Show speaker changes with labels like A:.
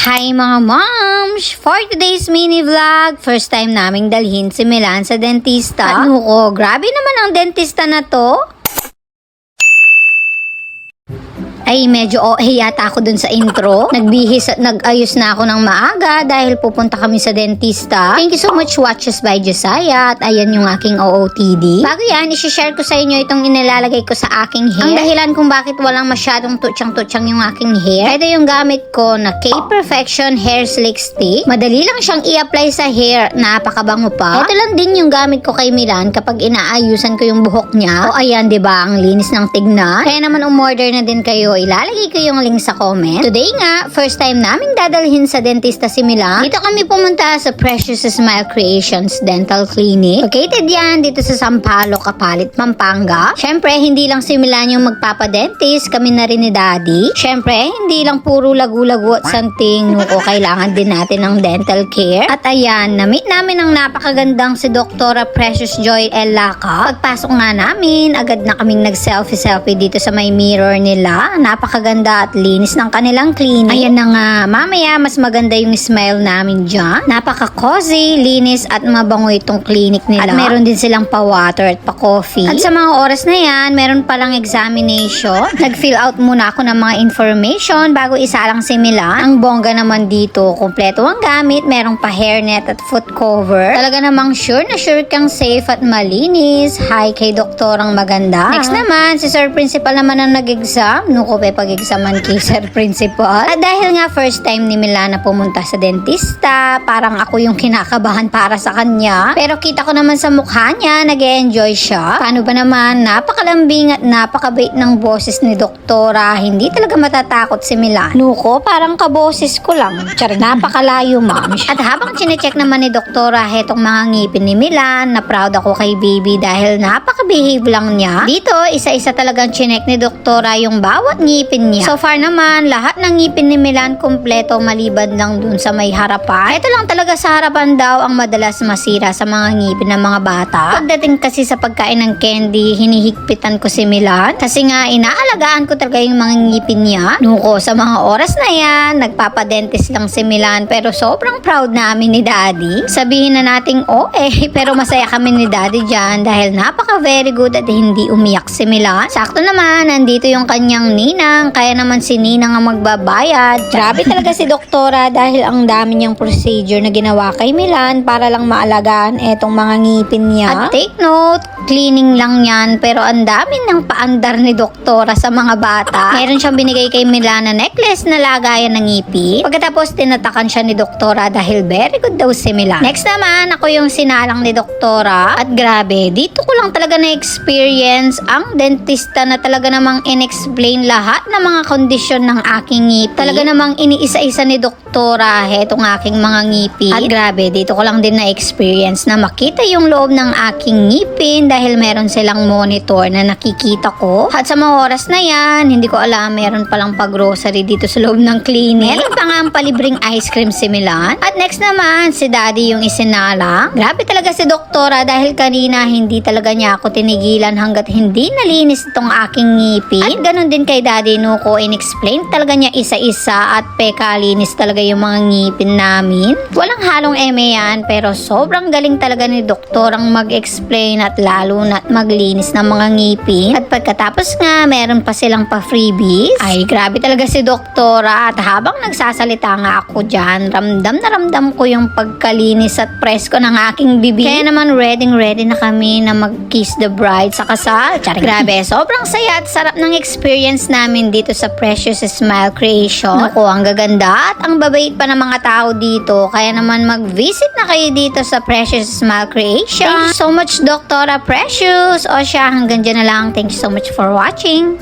A: Hi mga moms! For today's mini vlog, first time naming dalhin si Milan sa dentista. Ano ko, grabe naman ang dentista na to. Ay, medyo yata ako dun sa intro. Nag-ayos na ako ng maaga dahil pupunta kami sa dentista. Thank you so much, Watches by Josiah. At ayan yung aking OOTD. Bago yan, isi-share ko sa inyo itong inilalagay ko sa aking hair. Ang dahilan kung bakit walang masyadong tutsang-tutsang yung aking hair. Ito yung gamit ko na K-Perfection Hair Slick Stick. Madali lang siyang i-apply sa hair. Napakabango pa. Ito lang din yung gamit ko kay Milan kapag inaayusan ko yung buhok niya. O ayan, diba? Ang linis ng tignan. Kaya naman umorder na din kayo. Ilalagay ko yung link sa comment. Today nga, first time naming dadalhin sa dentista si Milan. Dito kami pumunta sa Precious Smile Creations Dental Clinic. Located yan dito sa Sampaloc, Kapalit, Pampanga. Syempre, hindi lang si Milan yung magpapadentist. Kami na rin ni Daddy. Syempre, hindi lang puro lagu-lagu at santing. Nuko, kailangan din natin ng dental care. At ayan, na-meet namin ang napakagandang si Dr. Precious Joy L. Laca. Pagpasok nga namin, agad na kaming nag-selfie dito sa may mirror nila. Napakaganda at linis ng kanilang clinic. Ayan na nga, mamaya mas maganda yung smile namin dyan. Napaka-cozy, linis at mabango itong clinic nila. At meron din silang pa-water at pa-coffee. At sa mga oras na yan, meron palang examination. Nag-fill out muna ako ng mga information bago isalang si Milan. Ang bongga naman dito, kompleto ang gamit. Merong pa-hairnet at foot cover. Talaga namang sure na sure kang safe at malinis. Hi kay doktorang maganda. Next naman, si Sir Principal naman ang nag-exam. Nuko pag-examan kay Sir Principal. At dahil nga first time ni Milan na pumunta sa dentista, parang ako yung kinakabahan para sa kanya. Pero kita ko naman sa mukha niya, nag-e-enjoy siya. Paano ba naman, napakalambing at napakabait ng boses ni Doktora. Hindi talaga matatakot si Milan. Nuko, parang kaboses ko lang. Charing, napakalayo ma'am. At habang chinecheck naman ni Doktora hetong mga ngipin ni Milan, na proud ako kay baby dahil napaka-behave lang niya. Dito, isa-isa talagang chinek ni Doktora yung bawat ngipin niya. So far naman, lahat ng ngipin ni Milan kompleto maliban lang dun sa may harapan. Ito lang talaga sa harapan daw ang madalas masira sa mga ngipin ng mga bata. Pagdating kasi sa pagkain ng candy, hinihigpitan ko si Milan kasi nga inaalagaan ko talaga yung mga ngipin niya. Nuko, sa mga oras na yan, nagpapadentist lang si Milan pero sobrang proud namin ni Daddy. Sabihin na nating pero masaya kami ni Daddy dyan dahil napaka very good at hindi umiyak si Milan. Sakto naman, nandito yung kanyang ninang, kaya naman si ninang ang magbabayad. Grabe talaga si Doktora dahil ang dami niyang procedure na ginawa kay Milan para lang maalagaan etong mga ngipin niya. At take note, cleaning lang yan pero ang dami ng paandar ni Doktora sa mga bata. Meron siyang binigay kay Milan na necklace na lagayan ng ngipin. Pagkatapos tinatakan siya ni Doktora dahil very good daw si Milan. Next naman, ako yung sinalang ni Doktora at grabe, dito ko lang talaga na-experience ang dentista na talaga namang in-explain lahat ng mga kondisyon ng aking ngipin. Talaga namang iniisa-isa ni Doktora hetong aking mga ngipin. At grabe, dito ko lang din na-experience na makita yung loob ng aking ngipin dahil meron silang monitor na nakikita ko. At sa mga oras na yan, hindi ko alam, meron palang pag-grocery dito sa loob ng clinic. Meron pa nga ang palibreng ice cream si Milan. At next naman, si Daddy yung isinala. Grabe talaga si Doktora dahil kanina hindi talaga niya ako tinigilan hanggat hindi nalinis itong aking ngipin. At ganun din kay Daddy Nuko, in-explain talaga niya isa-isa at pekalinis talaga yung mga ngipin namin. Walang halong eme yan pero sobrang galing talaga ni Doktor ang mag-explain at lalo na maglinis ng mga ngipin. At pagkatapos nga, meron pa silang pa-freebies. Ay, grabe talaga si Doktora at habang nagsasalita nga ako dyan, ramdam na ramdam ko yung pagkalinis at presko ng aking bibig. Kaya naman ready na kami na mag-kiss the bride sa kasal. Grabe, sobrang saya at sarap ng experience namin dito sa Precious Smile Creation. Naku, ang gaganda at ang babait pa ng mga tao dito. Kaya naman mag-visit na kayo dito sa Precious Smile Creation. Thank you so much, Dr. Precious. O siya, hanggang dyan na lang. Thank you so much for watching.